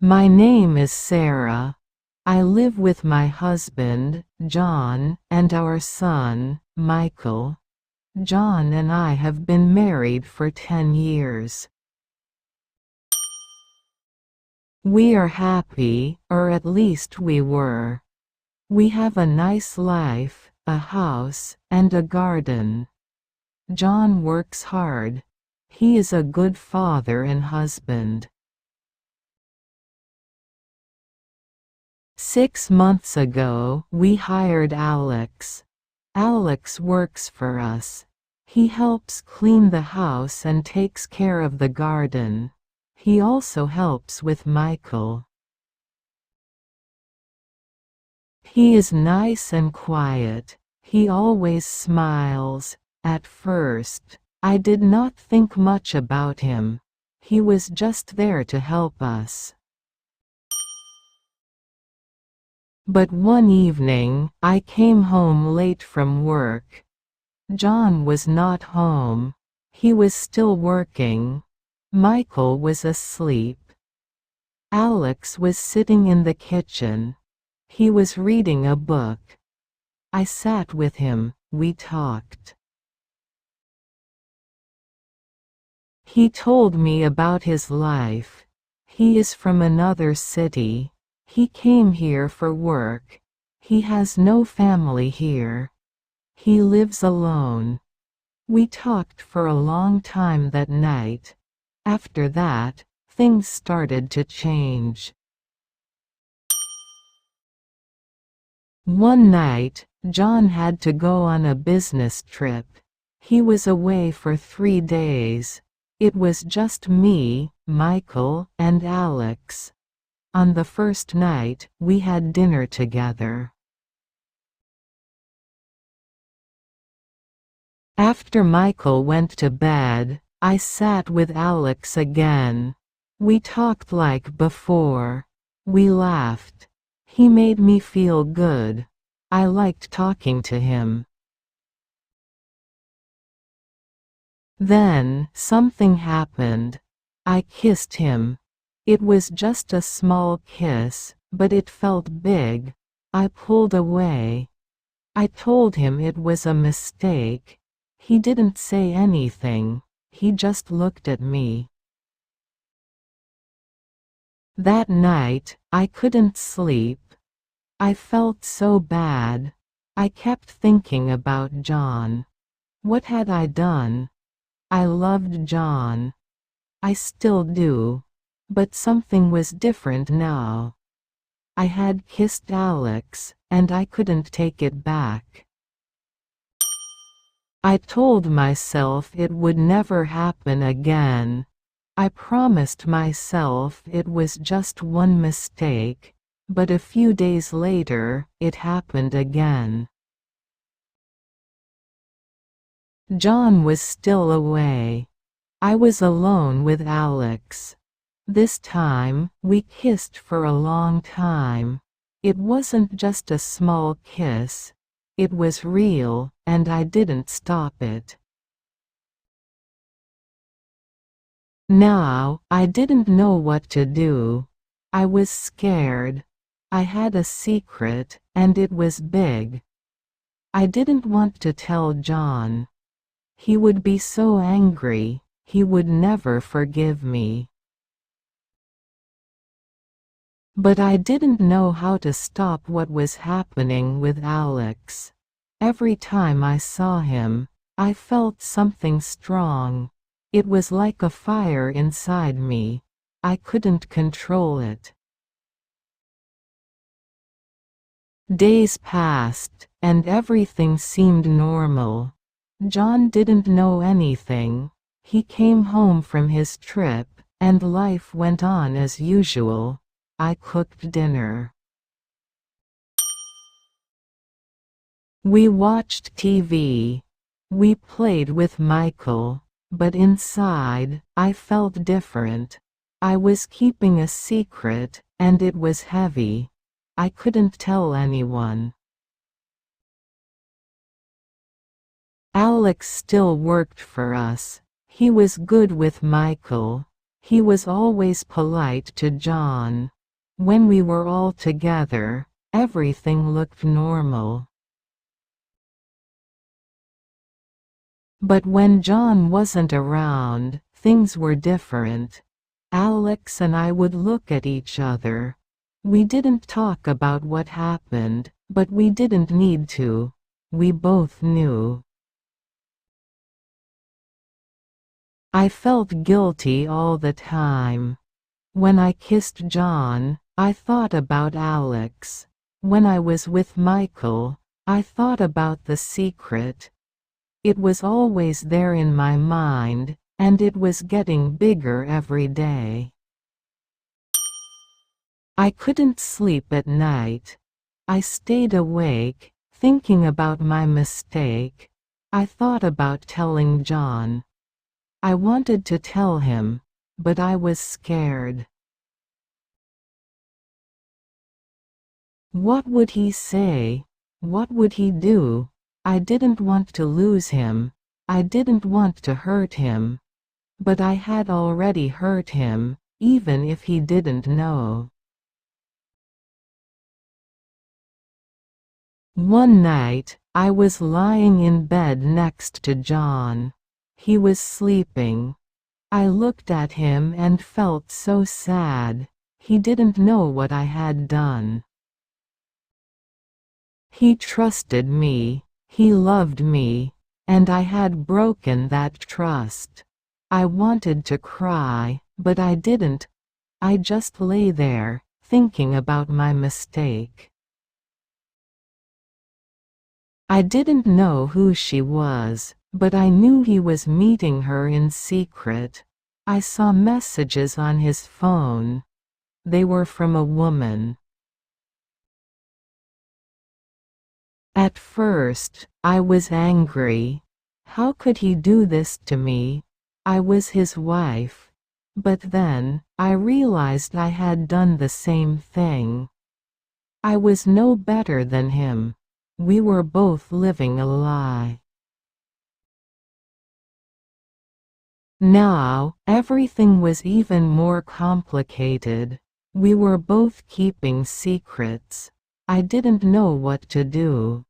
My name is Sarah. I live with my husband, John, and our son, Michael. John and I have been married for 10 years. We are happy, or at least we were. We have a nice life, a house, and a garden. John works hard. He is a good father and husband. 6 months ago, we hired Alex. Alex works for us. He helps clean the house and takes care of the garden. He also helps with Michael. He is nice and quiet. He always smiles. At first, I did not think much about him. He was just there to help us. But one evening, I came home late from work. John was not home. He was still working. Michael was asleep. Alex was sitting in the kitchen. He was reading a book. I sat with him, we talked. He told me about his life. He is from another city. He came here for work. He has no family here. He lives alone. We talked for a long time that night. After that, things started to change. One night, John had to go on a business trip. He was away for 3 days. It was just me, Michael, and Alex. On the first night, we had dinner together. After Michael went to bed, I sat with Alex again. We talked like before. We laughed. He made me feel good. I liked talking to him. Then, something happened. I kissed him. It was just a small kiss, but it felt big. I pulled away. I told him it was a mistake. He didn't say anything. He just looked at me. That night, I couldn't sleep. I felt so bad. I kept thinking about John. What had I done? I loved John. I still do. But something was different now. I had kissed Alex, and I couldn't take it back. I told myself it would never happen again. I promised myself it was just one mistake, but a few days later, it happened again. John was still away. I was alone with Alex. This time, we kissed for a long time. It wasn't just a small kiss. It was real, and I didn't stop it. Now, I didn't know what to do. I was scared. I had a secret, and it was big. I didn't want to tell John. He would be so angry. He would never forgive me. But I didn't know how to stop what was happening with Alex. Every time I saw him, I felt something strong. It was like a fire inside me. I couldn't control it. Days passed, and everything seemed normal. John didn't know anything. He came home from his trip, and life went on as usual. I cooked dinner. We watched TV. We played with Michael, but inside, I felt different. I was keeping a secret, and it was heavy. I couldn't tell anyone. Alex still worked for us. He was good with Michael. He was always polite to John. When we were all together, everything looked normal. But when John wasn't around, things were different. Alex and I would look at each other. We didn't talk about what happened, but we didn't need to. We both knew. I felt guilty all the time. When I kissed John, I thought about Alex. When I was with Michael, I thought about the secret. It was always there in my mind, and it was getting bigger every day. I couldn't sleep at night. I stayed awake, thinking about my mistake. I thought about telling John. I wanted to tell him, but I was scared. What would he say? What would he do? I didn't want to lose him. I didn't want to hurt him. But I had already hurt him, even if he didn't know. One night, I was lying in bed next to John. He was sleeping. I looked at him and felt so sad. He didn't know what I had done. He trusted me, he loved me, and I had broken that trust. I wanted to cry, but I didn't. I just lay there, thinking about my mistake. I didn't know who she was, but I knew he was meeting her in secret. I saw messages on his phone. They were from a woman. At first, I was angry. How could he do this to me? I was his wife. But then, I realized I had done the same thing. I was no better than him. We were both living a lie. Now, everything was even more complicated. We were both keeping secrets. I didn't know what to do.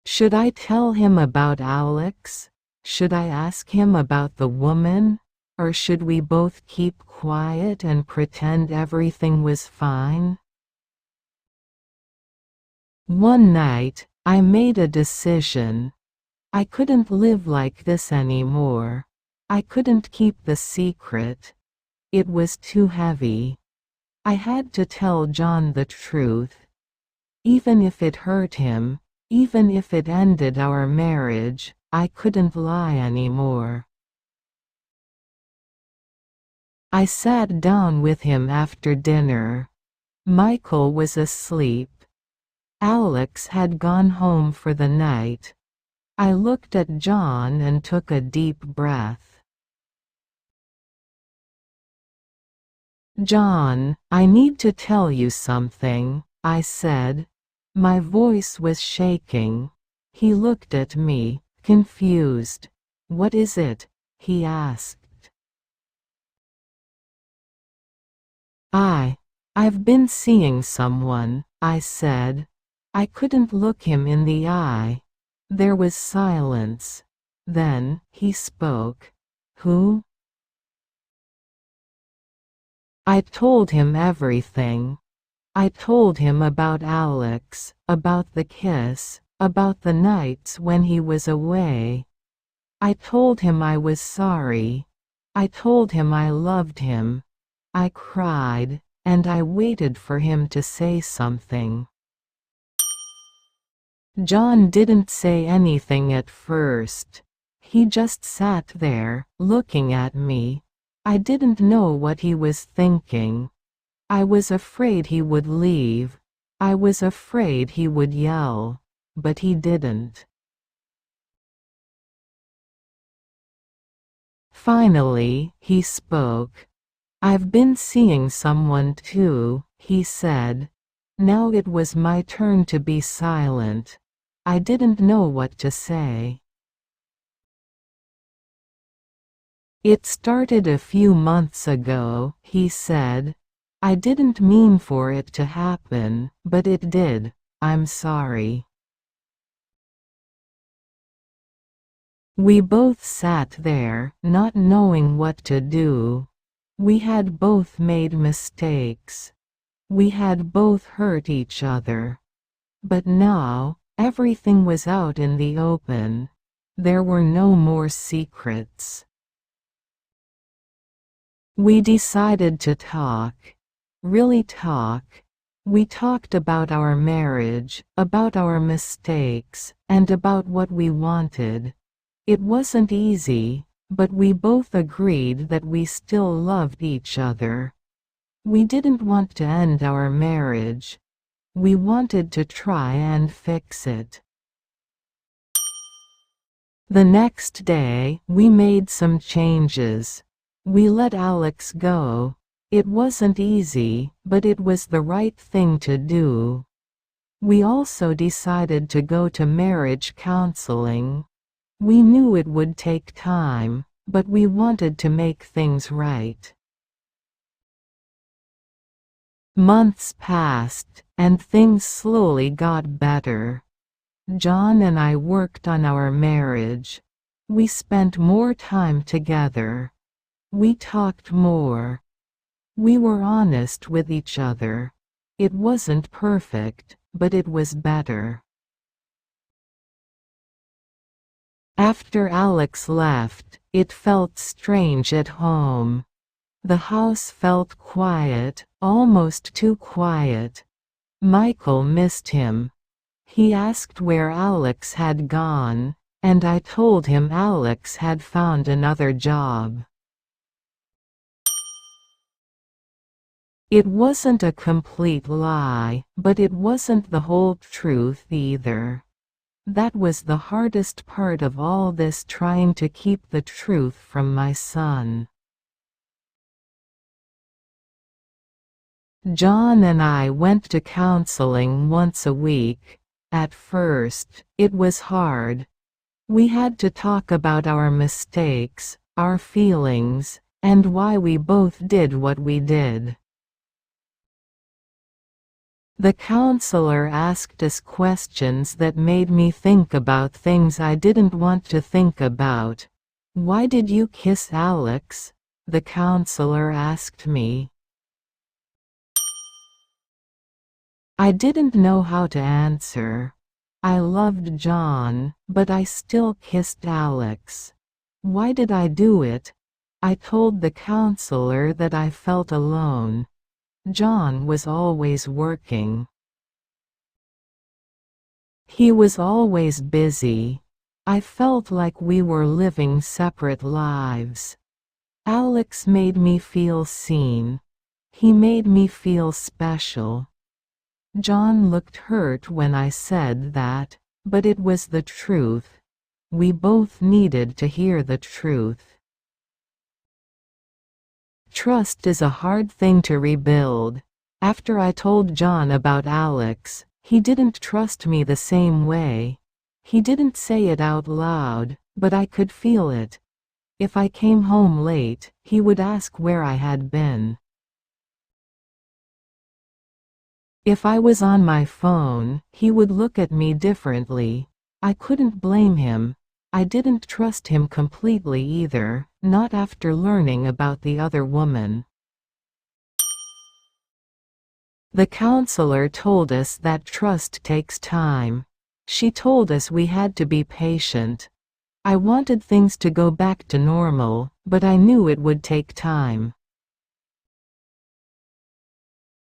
Should I tell him about Alex? Should I ask him about the woman? Or should we both keep quiet and pretend everything was fine? One night, I made a decision. I couldn't live like this anymore. I couldn't keep the secret. It was too heavy. I had to tell John the truth. Even if it hurt him, even if it ended our marriage, I couldn't lie anymore. I sat down with him after dinner. Michael was asleep. Alex had gone home for the night. I looked at John and took a deep breath. "John, I need to tell you something," I said. My voice was shaking. He looked at me, confused. "What is it?" he asked. I've been seeing someone," I said. I couldn't look him in the eye. There was silence. Then, he spoke. "Who?" I told him everything. I told him about Alex, about the kiss, about the nights when he was away. I told him I was sorry. I told him I loved him. I cried, and I waited for him to say something. John didn't say anything at first. He just sat there, looking at me. I didn't know what he was thinking. I was afraid he would leave. I was afraid he would yell. But he didn't. Finally, he spoke. "I've been seeing someone too," he said. Now it was my turn to be silent. I didn't know what to say. It started a few months ago, he said. I didn't mean for it to happen, but it did. I'm sorry. We both sat there, not knowing what to do. We had both made mistakes. We had both hurt each other. But now, everything was out in the open. There were no more secrets. We decided to talk. Really talk. We talked about our marriage, about our mistakes, and about what we wanted. It wasn't easy, but we both agreed that we still loved each other. We didn't want to end our marriage. We wanted to try and fix it. The next day, we made some changes. We let Alex go. It wasn't easy, but it was the right thing to do. We also decided to go to marriage counseling. We knew it would take time, but we wanted to make things right. Months passed, and things slowly got better. John and I worked on our marriage. We spent more time together. We talked more. We were honest with each other. It wasn't perfect, but it was better. After Alex left, it felt strange at home. The house felt quiet, almost too quiet. Michael missed him. He asked where Alex had gone, and I told him Alex had found another job. It wasn't a complete lie, but it wasn't the whole truth either. That was the hardest part of all this, trying to keep the truth from my son. John and I went to counseling once a week. At first, it was hard. We had to talk about our mistakes, our feelings, and why we both did what we did. The counselor asked us questions that made me think about things I didn't want to think about. Why did you kiss Alex? The counselor asked me. I didn't know how to answer. I loved John, but I still kissed Alex. Why did I do it? I told the counselor that I felt alone. John was always working. He was always busy. I felt like we were living separate lives. Alex made me feel seen. He made me feel special. John looked hurt when I said that, but it was the truth. We both needed to hear the truth. Trust is a hard thing to rebuild. After I told John about Alex, he didn't trust me the same way. He didn't say it out loud, but I could feel it. If I came home late, he would ask where I had been. If I was on my phone, he would look at me differently. I couldn't blame him. I didn't trust him completely either, not after learning about the other woman. The counselor told us that trust takes time. She told us we had to be patient. I wanted things to go back to normal, but I knew it would take time.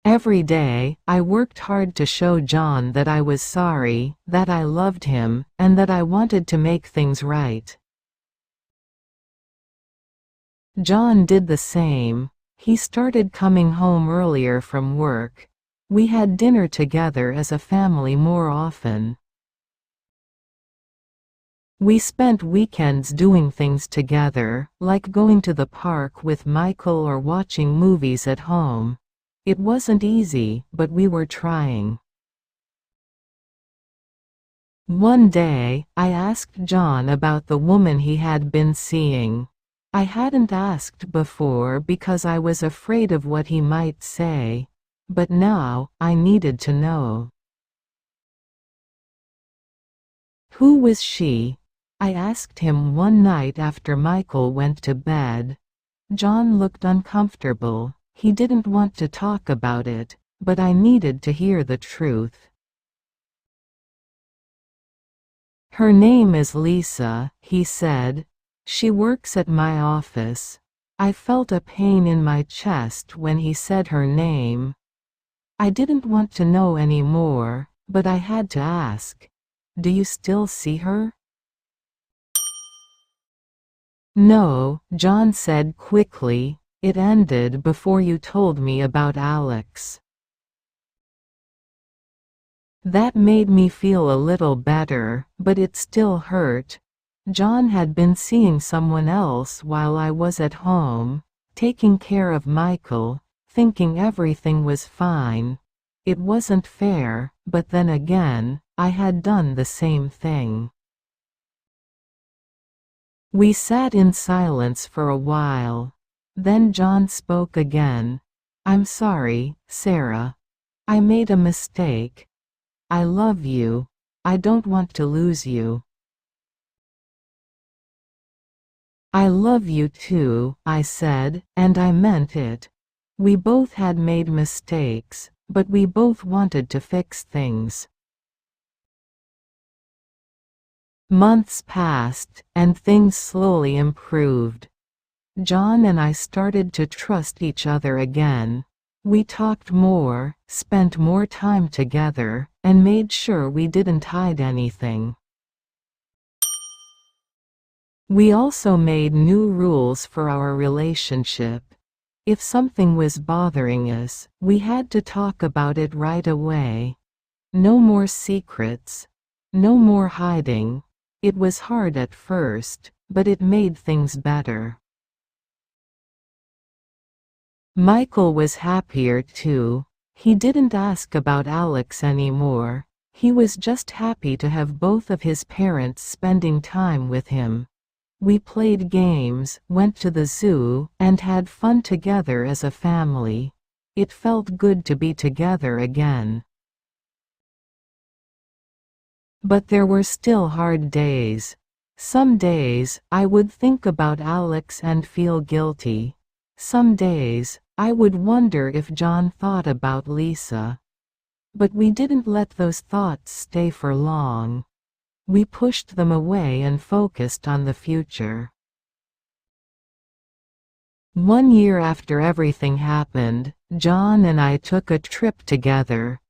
Every day, I worked hard to show John that I was sorry, that I loved him, and that I wanted to make things right. John did the same. He started coming home earlier from work. We had dinner together as a family more often. We spent weekends doing things together, like going to the park with Michael or watching movies at home. It wasn't easy, but we were trying. One day, I asked John about the woman he had been seeing. I hadn't asked before because I was afraid of what he might say, but now I needed to know. Who was she? I asked him one night after Michael went to bed. John looked uncomfortable. He didn't want to talk about it, but I needed to hear the truth. Her name is Lisa, he said. She works at my office. I felt a pain in my chest when he said her name. I didn't want to know any more, but I had to ask. Do you still see her? No, John said quickly. It ended before you told me about Alex. That made me feel a little better, but it still hurt. John had been seeing someone else while I was at home, taking care of Michael, thinking everything was fine. It wasn't fair, but then again, I had done the same thing. We sat in silence for a while. Then John spoke again. I'm sorry, Sarah. I made a mistake. I love you. I don't want to lose you. I love you too, I said, and I meant it. We both had made mistakes, but we both wanted to fix things. Months passed, and things slowly improved. John and I started to trust each other again. We talked more, spent more time together, and made sure we didn't hide anything. We also made new rules for our relationship. If something was bothering us, we had to talk about it right away. No more secrets. No more hiding. It was hard at first, but it made things better. Michael was happier too. He didn't ask about Alex anymore. He was just happy to have both of his parents spending time with him. We played games, went to the zoo, and had fun together as a family. It felt good to be together again. But there were still hard days. Some days, I would think about Alex and feel guilty. Some days, I would wonder if John thought about Lisa. But we didn't let those thoughts stay for long. We pushed them away and focused on the future. 1 year after everything happened, John and I took a trip together.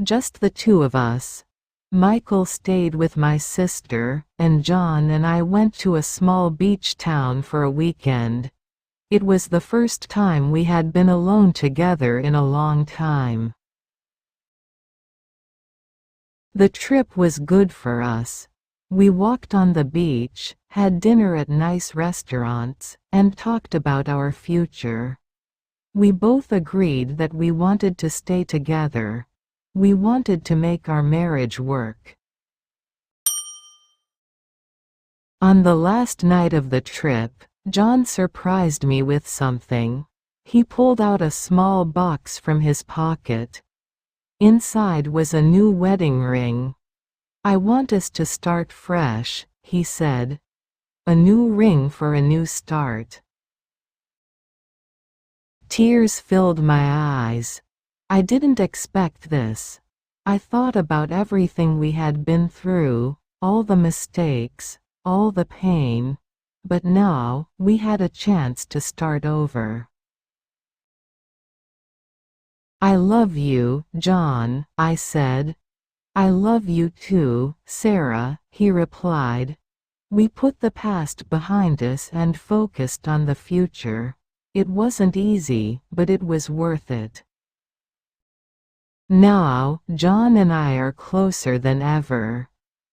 Just the two of us. Michael stayed with my sister, and John and I went to a small beach town for a weekend. It was the first time we had been alone together in a long time. The trip was good for us. We walked on the beach, had dinner at nice restaurants, and talked about our future. We both agreed that we wanted to stay together. We wanted to make our marriage work. On the last night of the trip, John surprised me with something. He pulled out a small box from his pocket. Inside was a new wedding ring. I want us to start fresh, he said. A new ring for a new start. Tears filled my eyes. I didn't expect this. I thought about everything we had been through, all the mistakes, all the pain, but now, we had a chance to start over. I love you, John, I said. I love you too, Sarah, he replied. We put the past behind us and focused on the future. It wasn't easy, but it was worth it. Now, John and I are closer than ever.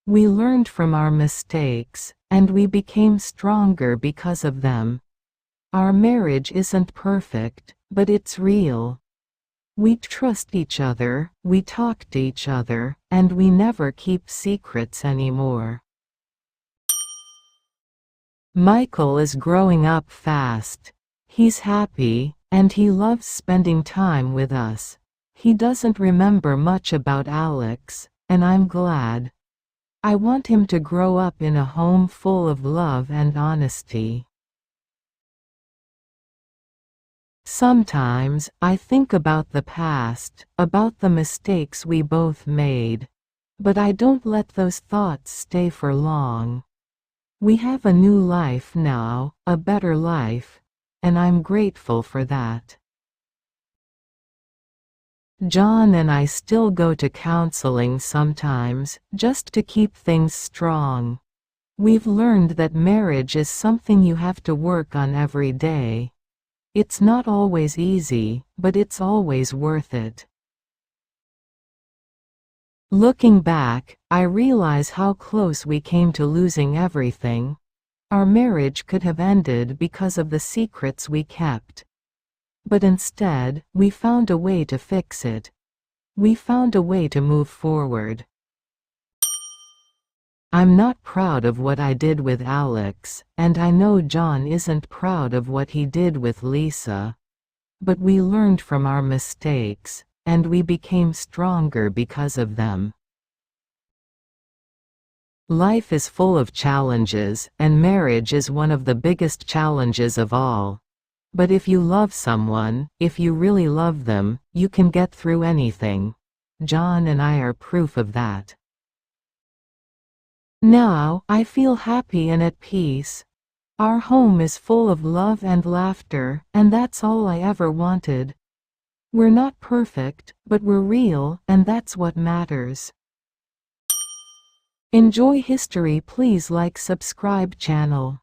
We learned from our mistakes, and we became stronger because of them. Our marriage isn't perfect, but it's real. We trust each other, we talk to each other, and we never keep secrets anymore. Michael is growing up fast. He's happy, and he loves spending time with us. He doesn't remember much about Alex, and I'm glad. I want him to grow up in a home full of love and honesty. Sometimes, I think about the past, about the mistakes we both made. But I don't let those thoughts stay for long. We have a new life now, a better life, and I'm grateful for that. John and I still go to counseling sometimes, just to keep things strong. We've learned that marriage is something you have to work on every day. It's not always easy, but it's always worth it. Looking back, I realize how close we came to losing everything. Our marriage could have ended because of the secrets we kept. But instead, we found a way to fix it. We found a way to move forward. I'm not proud of what I did with Alex, and I know John isn't proud of what he did with Lisa. But we learned from our mistakes, and we became stronger because of them. Life is full of challenges, and marriage is one of the biggest challenges of all. But if you love someone, if you really love them, you can get through anything. John and I are proof of that. Now, I feel happy and at peace. Our home is full of love and laughter, and that's all I ever wanted. We're not perfect, but we're real, and that's what matters. Enjoy history. Please like, subscribe channel.